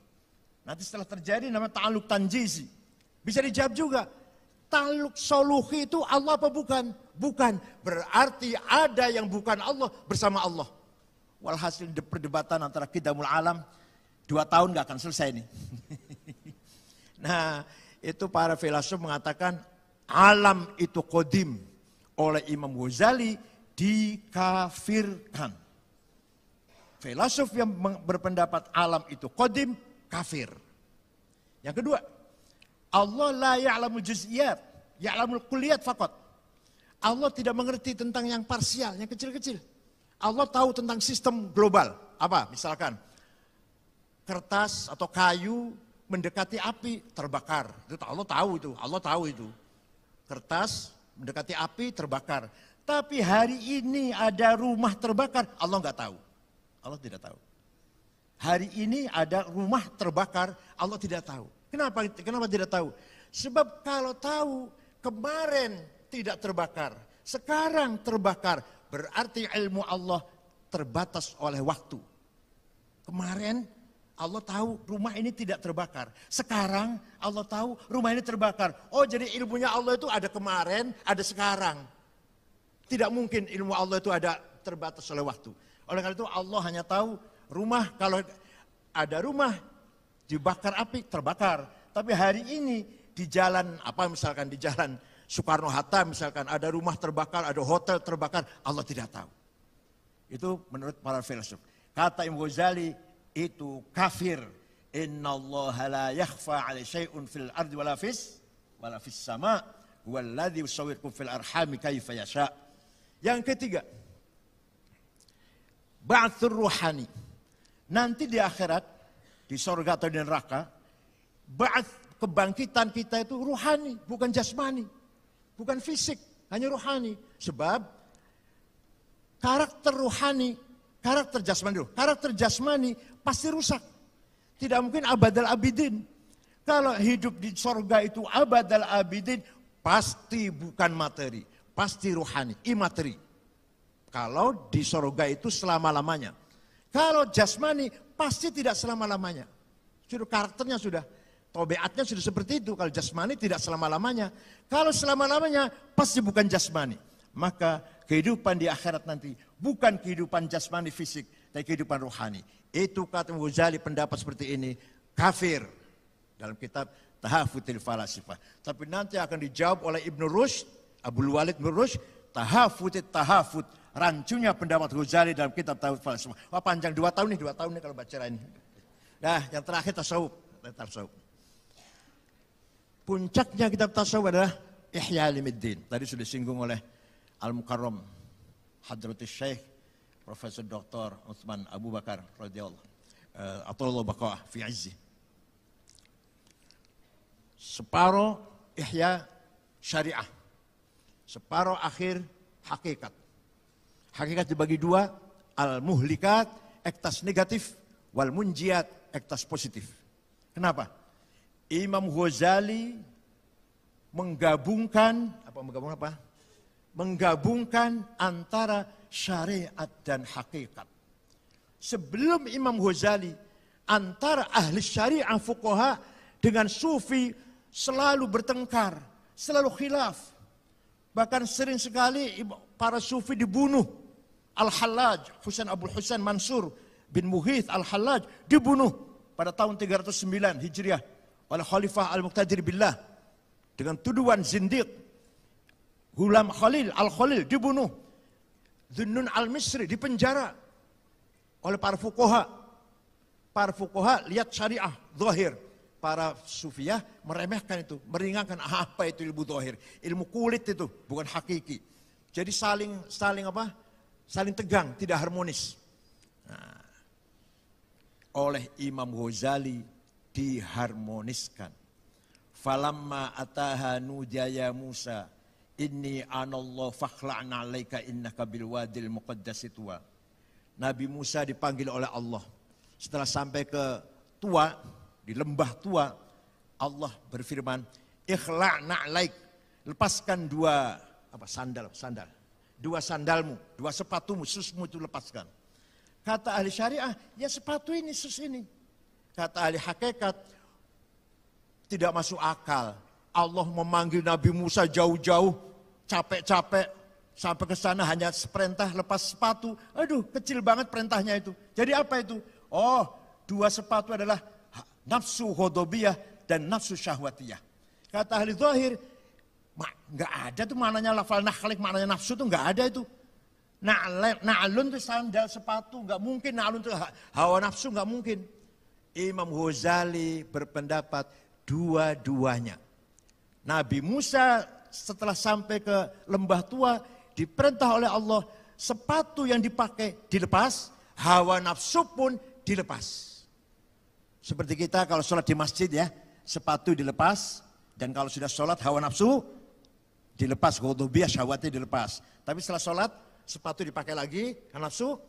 [SPEAKER 1] Nanti setelah terjadi namanya ta'alluq tanjizi. Bisa dijawab juga. Ta'alluq soluhi itu Allah apa bukan? Bukan. Berarti ada yang bukan Allah bersama Allah. Walhasil perdebatan antara qidamul alam 2 tahun gak akan selesai nih. Nah, itu para filosof mengatakan alam itu qadim. Oleh Imam Ghazali dikafirkan. Filosof yang berpendapat alam itu qadim, kafir. Yang kedua, Allah la ya'lamul juz'iyat, ya'lamul kulliyat faqat. Allah tidak mengerti tentang yang parsial, yang kecil-kecil. Allah tahu tentang sistem global. Apa? Misalkan kertas atau kayu mendekati api terbakar. Itu Allah tahu itu. Kertas mendekati api terbakar. Tapi hari ini ada rumah terbakar, Allah nggak tahu. Allah tidak tahu. Hari ini ada rumah terbakar, Allah tidak tahu. Kenapa tidak tahu? Sebab kalau tahu kemarin tidak terbakar, sekarang terbakar, berarti ilmu Allah terbatas oleh waktu. Kemarin Allah tahu rumah ini tidak terbakar. Sekarang Allah tahu rumah ini terbakar. Oh, jadi ilmunya Allah itu ada kemarin, ada sekarang. Tidak mungkin ilmu Allah itu ada terbatas oleh waktu. Oleh karena itu Allah hanya tahu rumah, kalau ada rumah dibakar api, terbakar. Tapi hari ini di jalan, misalkan di jalan Soekarno-Hatta misalkan ada rumah terbakar, ada hotel terbakar, Allah tidak tahu. Itu menurut para filsuf. Kata Imam Ghazali itu kafir. Innallaha la yakhfa 'alaihi syai'un fil ardi wala fis sama' huwallazi yusawwirukum fil arhami kaifa yasha'. Yang ketiga, ba'tsur ruhani. Nanti di akhirat, di surga atau di neraka, kebangkitan kita itu ruhani, bukan jasmani, bukan fisik, hanya ruhani. Sebab karakter ruhani, karakter jasmani dulu. Karakter jasmani pasti rusak. Tidak mungkin abadal abidin. Kalau hidup di surga itu abadal abidin, pasti bukan materi, pasti ruhani, imateri. Kalau di surga itu selama-lamanya. Kalau jasmani pasti tidak selama-lamanya. Sudah karakternya sudah, tabiatnya sudah seperti itu. Kalau jasmani tidak selama-lamanya. Kalau selama-lamanya pasti bukan jasmani. Maka kehidupan di akhirat nanti bukan kehidupan jasmani fisik, tapi kehidupan rohani. Itu kata Ghazali, pendapat seperti ini kafir dalam kitab Tahafutil Falasifah. Tapi nanti akan dijawab oleh Ibnu Rushd, Abdul Walid Ibnu Rushd, Tahafut, rancunya pendapat Ghazali dalam kitab Tahafutil Falasifah. Wah, panjang 2 tahun nih kalau baca ini. Nah, yang terakhir tasawuf. Puncaknya kitab tasawuf adalah Ihya Ulumuddin. Tadi sudah disinggung oleh Al-Mukarram Hadratus Syekh Profesor Dr. Utsman Abu Bakar radhiyallahu atau baqa'ah fi 'izzi. Separuh ihya syariah, separuh akhir hakikat. Hakikat dibagi 2, al-muhlikat, ektas negatif, wal munjiat, ektas positif. Kenapa? Imam Ghazali menggabungkan antara syariat dan hakikat. Sebelum Imam Ghazali, antara ahli syariah fuqaha dengan sufi selalu bertengkar, selalu khilaf. Bahkan sering sekali para sufi dibunuh. Al-Hallaj, Abul Husain Mansur bin Mughith Al-Hallaj dibunuh pada tahun 309 Hijriah oleh Khalifah Al-Muqtadir Billah dengan tuduhan zindiq. Ghulam Khalil Al-Khalil dibunuh. Dhunnun Al-Misri dipenjara oleh para fuqaha. Para fuqaha lihat syariah zahir. Para sufiyah meremehkan itu, meringankan. Apa itu ilmu zahir? Ilmu kulit itu, bukan hakiki. Jadi saling tegang, tidak harmonis. Nah, oleh Imam Ghazali diharmoniskan. Falamma ataha nujaya Musa inni anallahu fakhla'na alaika innaka bil wadil muqaddasi tuwa. Nabi Musa dipanggil oleh Allah. Setelah sampai ke Tua, di lembah Tua, Allah berfirman, ikhla'na alaik, lepaskan 2 sandal. 2 sandalmu, 2 sepatumu, susmu itu lepaskan. Kata ahli syariah, ya sepatu ini, sus ini. Kata ahli hakikat, tidak masuk akal. Allah memanggil Nabi Musa jauh-jauh, capek-capek, sampai ke sana hanya seperintah lepas sepatu. Aduh, kecil banget perintahnya itu. Jadi apa itu? Oh, 2 sepatu adalah nafsu hodobiyah dan nafsu syahwatiyah. Kata ahli zahir, nggak ada tuh maknanya lafal nakhlik, maknanya nafsu tuh nggak ada itu. Na'lun tuh sandal sepatu, nggak mungkin. Na'lun tuh hawa nafsu, nggak mungkin. Imam Ghazali berpendapat dua-duanya. Nabi Musa setelah sampai ke lembah Tua diperintah oleh Allah sepatu yang dipakai dilepas, hawa nafsu pun dilepas. Seperti kita kalau sholat di masjid ya, sepatu dilepas, dan kalau sudah sholat hawa nafsu dilepas, ghadabiyah syahwatnya dilepas. Tapi setelah sholat sepatu dipakai lagi, nafsu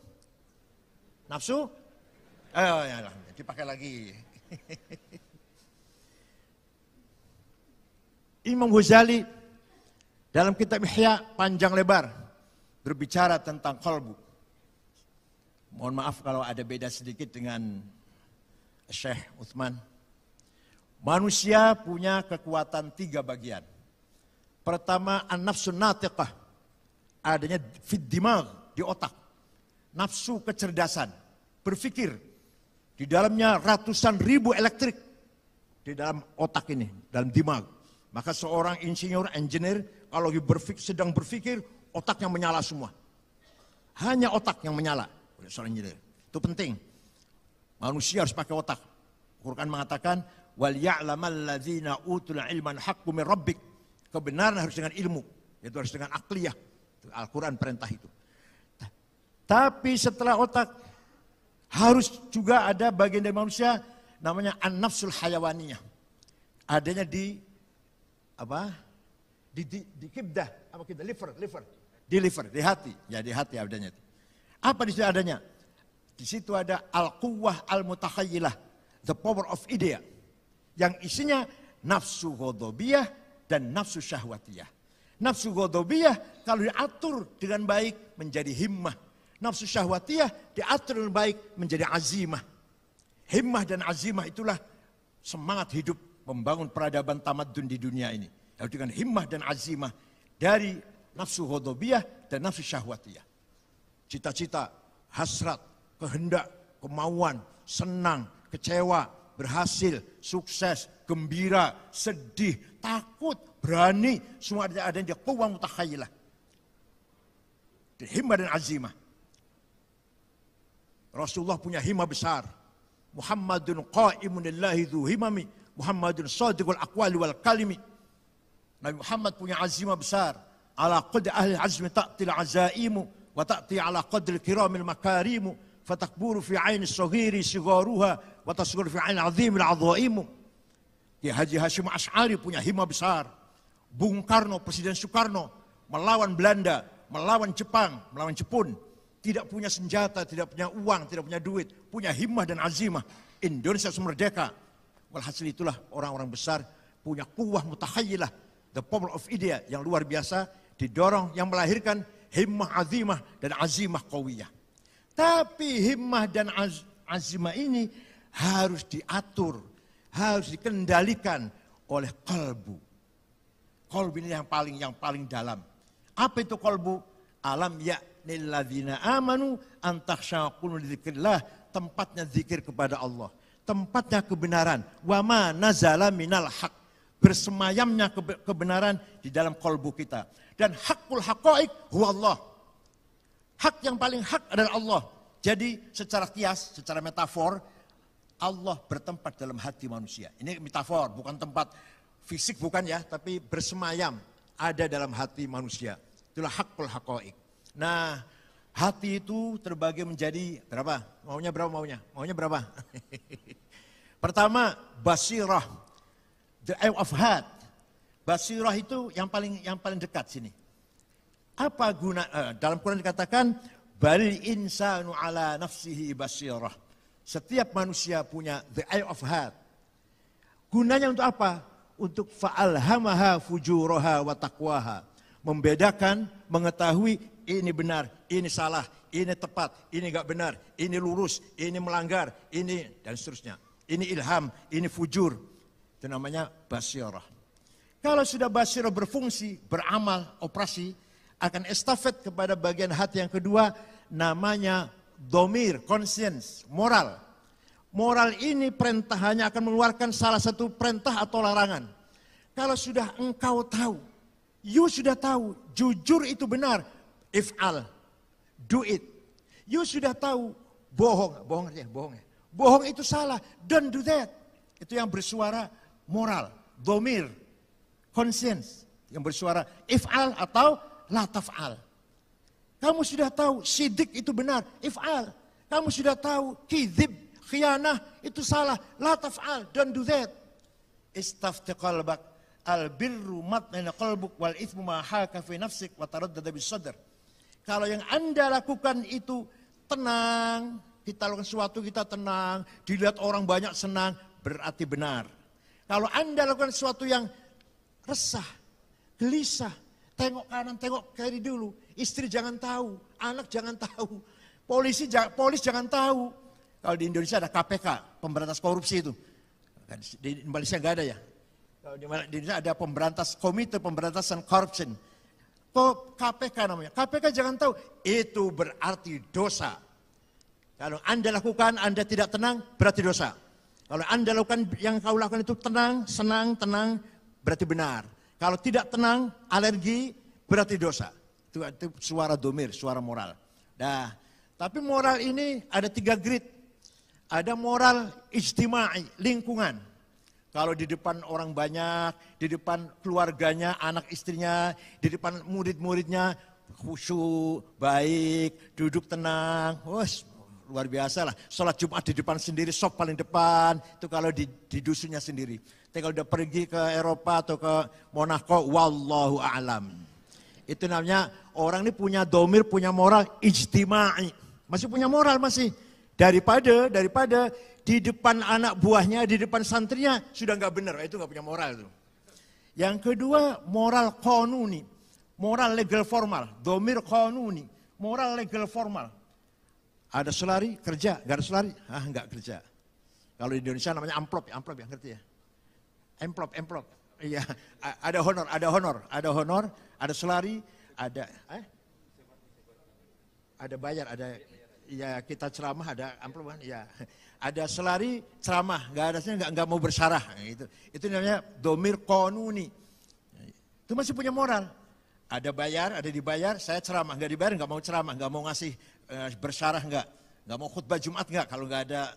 [SPEAKER 1] dipakai lagi. Imam Ghazali dalam kitab Ihya panjang lebar berbicara tentang qalbu. Mohon maaf kalau ada beda sedikit dengan Syekh Utsman. Manusia punya kekuatan 3 bagian. Pertama, an-nafsun natiqah, adanya fid dimag, di otak. Nafsu kecerdasan, berpikir. Di dalamnya ratusan ribu elektrik di dalam otak ini, dalam dimag. Maka seorang insinyur, engineer, kalau sedang berpikir, otaknya menyala semua. Hanya otak yang menyala oleh seorang engineer. Itu penting. Manusia harus pakai otak. Quran mengatakan, wal ya'lamal ladzina utul ilman haqqu min rabbik. Kebenaran harus dengan ilmu, yaitu harus dengan akliyah. Al-Quran perintah itu. Tapi setelah otak, harus juga ada bagian dari manusia namanya an-nafsul hayawaniyah. Adanya di kibdah, apa kita liver, di hati. Ya di hati adanya itu. Apa di situ adanya? Di situ ada al-quwwah al-mutakhayilah, the power of idea. Yang isinya nafsu ghadabiyah dan nafsu syahwatiyah. Nafsu ghadabiyah kalau diatur dengan baik menjadi himmah. Nafsu syahwatiyah diatur dengan baik menjadi azimah. Himmah dan azimah itulah semangat hidup membangun peradaban tamadun di dunia ini. Lalu dengan himmah dan azimah dari nafsu ghadabiyah dan nafsu syahwatiyah. Cita-cita, hasrat, kehendak, kemauan, senang, kecewa, berhasil, sukses, gembira, sedih, takut, berani, semua ada di quwwah mutakhayilah. Himmah dan azimah. Rasulullah punya himmah besar. Muhammadun qa'imun lillahi dzu himami, Muhammadun shadiqul aqwali wal kalimi. Nabi Muhammad punya azimah besar. Ala qadri ahli azmi ta'til azaimu wa ta'ti ala qadri kiramil makarimu fatakburu fi aini saghiri sigaruha wa tasghuru fi aini azimil azaimu. Ki Haji Hashim Asy'ari punya himmah besar. Bung Karno, Presiden Soekarno melawan Belanda, melawan Jepang, melawan Jepun. Tidak punya senjata, tidak punya uang, tidak punya duit. Punya himmah dan azimah. Indonesia harus merdeka. Walhasil itulah orang-orang besar punya quwwah mutakhayilah. The power of idea yang luar biasa. Didorong yang melahirkan himmah azimah dan azimah qawiyah. Tapi himmah dan azimah ini harus diatur. Harus dikendalikan oleh qalbu. Qalbu ini yang paling dalam. Apa itu qalbu? Alam ya'nilladzina amanu antakhsha qulubun lidzikrillah, tempatnya zikir kepada Allah, tempatnya kebenaran. Wa ma nazala minal haq, bersemayamnya kebenaran di dalam qalbu kita. Dan haqqul haqaiq huwa Allah. Hak yang paling hak adalah Allah. Jadi secara kias, secara metafor, Allah bertempat dalam hati manusia. Ini metafor, bukan tempat fisik bukan ya, tapi bersemayam ada dalam hati manusia. Itulah haqqul haqaiq. Nah, hati itu terbagi menjadi berapa? Maunya berapa maunya? Maunya berapa? Pertama, basirah. The eye of heart. Basirah itu yang paling dekat sini. Apa guna? Dalam Quran dikatakan balil insanu ala nafsihi basirah. Setiap manusia punya the eye of heart. Gunanya untuk apa? Untuk fa'alhamaha fujuraha wa taqwaha. Membedakan, mengetahui ini benar, ini salah, ini tepat, ini enggak benar, ini lurus, ini melanggar, ini dan seterusnya. Ini ilham, ini fujur. Itu namanya basirah. Kalau sudah basirah berfungsi, beramal, operasi, akan estafet kepada bagian hati yang kedua, namanya domir, conscience, moral. Moral ini perintah hanya akan mengeluarkan salah satu perintah atau larangan. Kalau sudah engkau tahu, you sudah tahu, jujur itu benar, if'al, do it. You sudah tahu, bohong ya. Bohong itu salah, don't do that. Itu yang bersuara moral, domir, conscience. Yang bersuara if'al atau la taf'al. Kamu sudah tahu, sidik itu benar, if'al. Kamu sudah tahu, kizib, khianah itu salah, la taf'al, don't do that. Istafti qalbak. Al-birru matmainna qalbuk wal ithmu ma haka fi nafsik wa taraddada bis sadr. Kalau yang Anda lakukan itu tenang, kita lakukan sesuatu kita tenang, dilihat orang banyak senang, berarti benar. Kalau Anda lakukan sesuatu yang resah, gelisah, tengok kanan, tengok kiri dulu, istri jangan tahu, anak jangan tahu, polis jangan tahu. Kalau di Indonesia ada KPK, pemberantas korupsi itu. Di Malaysia enggak ada ya. Di Indonesia ada komite pemberantasan corruption. Kok KPK namanya? KPK jangan tahu, itu berarti dosa. Kalau Anda lakukan, Anda tidak tenang, berarti dosa. Kalau Anda lakukan yang kau lakukan itu tenang, senang, tenang, berarti benar. Kalau tidak tenang, alergi, berarti dosa. Itu suara domir, suara moral. Nah, tapi moral ini ada 3 grade. Ada moral ijtimai, lingkungan. Kalau di depan orang banyak, di depan keluarganya, anak istrinya, di depan murid-muridnya, khusyuk, baik, duduk tenang. Luar biasa lah. Sholat Jumat di depan sendiri, sop paling depan. Itu kalau di dusunnya sendiri. Tapi kalau udah pergi ke Eropa atau ke Monaco, wallahu a'lam. Itu namanya orang ini punya domir, punya moral ijtimai. Masih punya moral masih. Daripada di depan anak buahnya, di depan santrinya sudah nggak benar. Itu nggak punya moral tuh. Yang kedua moral qanuni. Moral legal formal. Domir qanuni. Moral legal formal. Ada selari, kerja. Gak ada selari, nggak kerja. Kalau di Indonesia namanya amplop ya, ngerti ya? Amplop. Iya, ada honor, ada selari, ada bayar, ada ya kita ceramah, ada amplop kan? Ya, ada selari, ceramah, nggak mau bersyarah. Itu namanya domir qanuni. Itu masih punya moral. Ada bayar, ada dibayar, saya ceramah, nggak dibayar, nggak mau ceramah, nggak mau ngasih bersyarah, nggak mau khutbah Jumat nggak, kalau nggak ada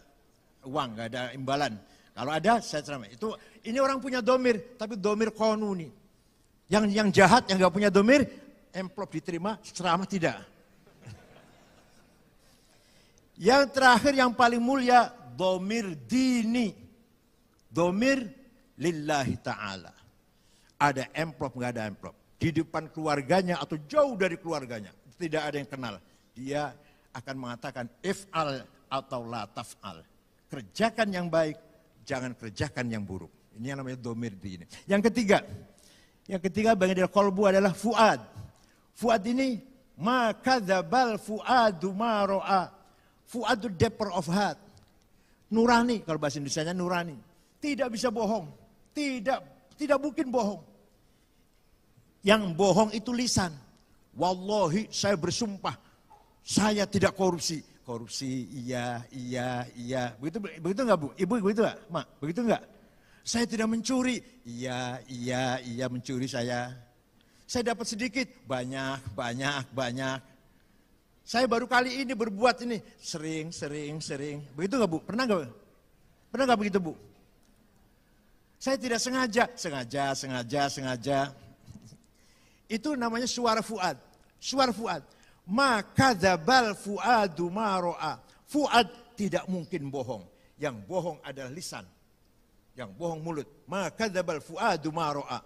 [SPEAKER 1] uang, nggak ada imbalan. Kalau ada, saya ceramah. Ini orang punya domir, tapi domir qanuni. Yang jahat, yang nggak punya domir, amplop diterima, ceramah tidak. Yang terakhir, yang paling mulia, domir dini. Domir lillahi ta'ala. Ada amplop, nggak ada amplop. Di depan keluarganya atau jauh dari keluarganya. Tidak ada yang kenal. Dia akan mengatakan if'al atau la taf'al. Kerjakan yang baik, jangan kerjakan yang buruk. Ini yang namanya domir dini. Yang ketiga bagian dari qalbu adalah fuad. Fuad ini ma kadzabal fuadu ma ra'a. Fuadu depth of heart. Nurani, kalau bahasa Indonesianya nurani. Tidak bisa bohong. Tidak mungkin bohong. Yang bohong itu lisan. Wallahi saya bersumpah, saya tidak korupsi. Korupsi, iya. Begitu enggak Bu? Ibu begitu enggak? Mak, begitu enggak? Saya tidak mencuri. Iya mencuri saya. Saya dapat sedikit, banyak. Saya baru kali ini berbuat ini, sering. Begitu enggak Bu? Pernah enggak begitu Bu? Saya tidak sengaja. Itu namanya suara fuad. Maka dzabal fuadu ma ra'a. Fuad tidak mungkin bohong. Yang bohong adalah lisan. Yang bohong mulut. Maka dzabal fuadu ma ra'a.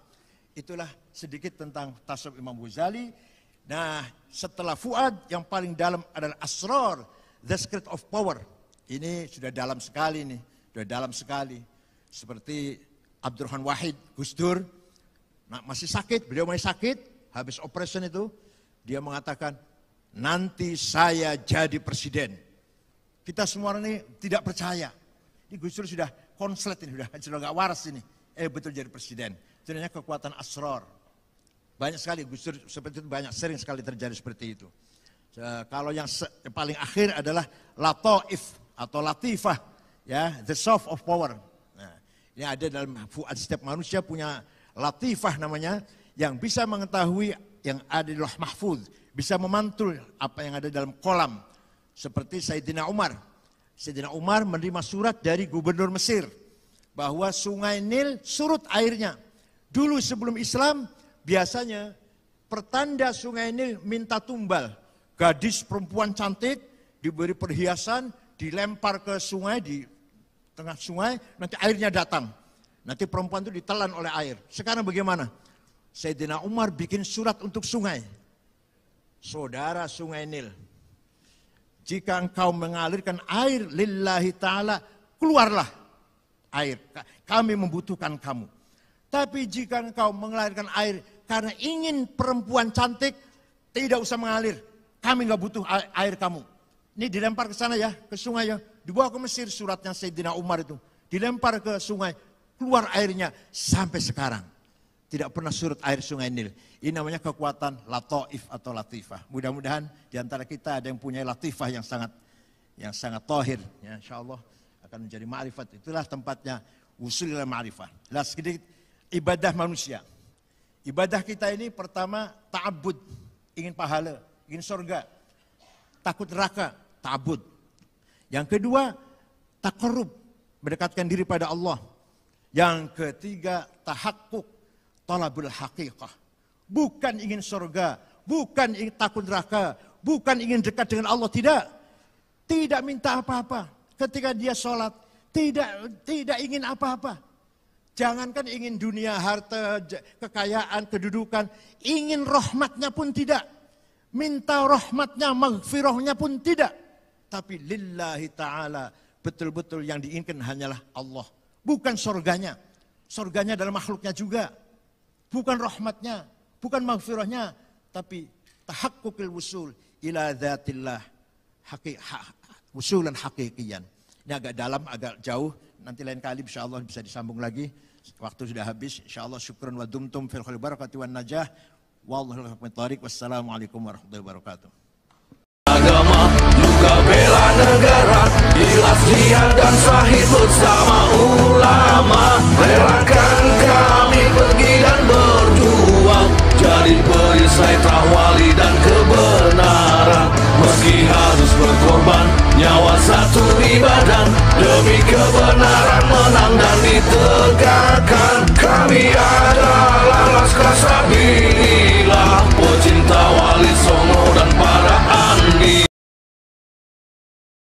[SPEAKER 1] Itulah sedikit tentang tasawuf Imam Ghazali. Nah, setelah fuad yang paling dalam adalah asrar, the secret of power. Ini sudah dalam sekali nih, Seperti Abdurrahman Wahid, Gus Dur, beliau masih sakit, habis operation itu, dia mengatakan, nanti saya jadi presiden. Kita semua ini tidak percaya. Ini Gus Dur sudah konslet ini, sudah gak waras ini. Betul jadi presiden. Itu namanya kekuatan asrar. Banyak sekali Gus Dur seperti itu, sering sekali terjadi seperti itu. Kalau yang paling akhir adalah lataif atau latifah, ya, the soft of power. Nah, ini ada dalam fuad, setiap manusia punya latifah namanya, yang bisa mengetahui yang ada di Lauh Mahfuz, bisa memantul apa yang ada dalam kolam. Seperti Sayyidina Umar. Sayyidina Umar menerima surat dari gubernur Mesir bahwa sungai Nil surut airnya. Dulu sebelum Islam, biasanya pertanda sungai Nil minta tumbal. Gadis perempuan cantik diberi perhiasan, dilempar ke sungai, di tengah sungai, nanti airnya datang. Nanti perempuan itu ditelan oleh air. Sekarang bagaimana? Sayyidina Umar bikin surat untuk sungai. Saudara sungai Nil, jika engkau mengalirkan air lillahi ta'ala, keluarlah air. Kami membutuhkan kamu. Tapi jika engkau mengalirkan air karena ingin perempuan cantik, tidak usah mengalir. Kami nggak butuh air kamu. Ini dilempar ke sana ya, ke sungai ya. Dibawa ke Mesir suratnya Sayyidina Umar itu. Dilempar ke sungai, keluar airnya sampai sekarang. tidak pernah surut air sungai Nil. Ini namanya kekuatan lataif atau latifah. Mudah-mudahan di antara kita ada yang punya latifah yang sangat tahir. Ya, insyaallah akan menjadi ma'rifat. Itulah tempatnya usul ila ma'rifah. Lah sedikit ibadah manusia. Ibadah kita ini pertama ta'abbud, ingin pahala, ingin surga. Takut neraka, ta'abbud. Yang kedua taqarrub, mendekatkan diri pada Allah. Yang ketiga tahakkuk, talabul haqiqah. Bukan ingin surga, bukan ingin takut neraka, bukan ingin dekat dengan Allah, tidak. Tidak minta apa-apa. Ketika dia sholat, tidak ingin apa-apa. Jangankan ingin dunia, harta, kekayaan, kedudukan, ingin rahmatnya pun tidak. Minta rahmatnya, maghfirahnya pun tidak. Tapi lillahi ta'ala, betul-betul yang diinginkan hanyalah Allah. Bukan surganya. Surganya adalah makhluknya juga. Bukan rahmatnya, bukan maghfirahnya, tapi tahakkukil wusul ila dzatillah, wusulan haqiqiyan. Ini agak dalam, agak jauh, nanti lain kali insyaallah bisa disambung lagi. Waktu sudah habis, insyaallah syukran wa dumtum fil khairi barakati wan najah. Wallahu a'lam. Wassalamualaikum warahmatullahi wabarakatuh.
[SPEAKER 2] Agama juga bela negara, ikhlas jihad dan syahid bersama ulama, relakan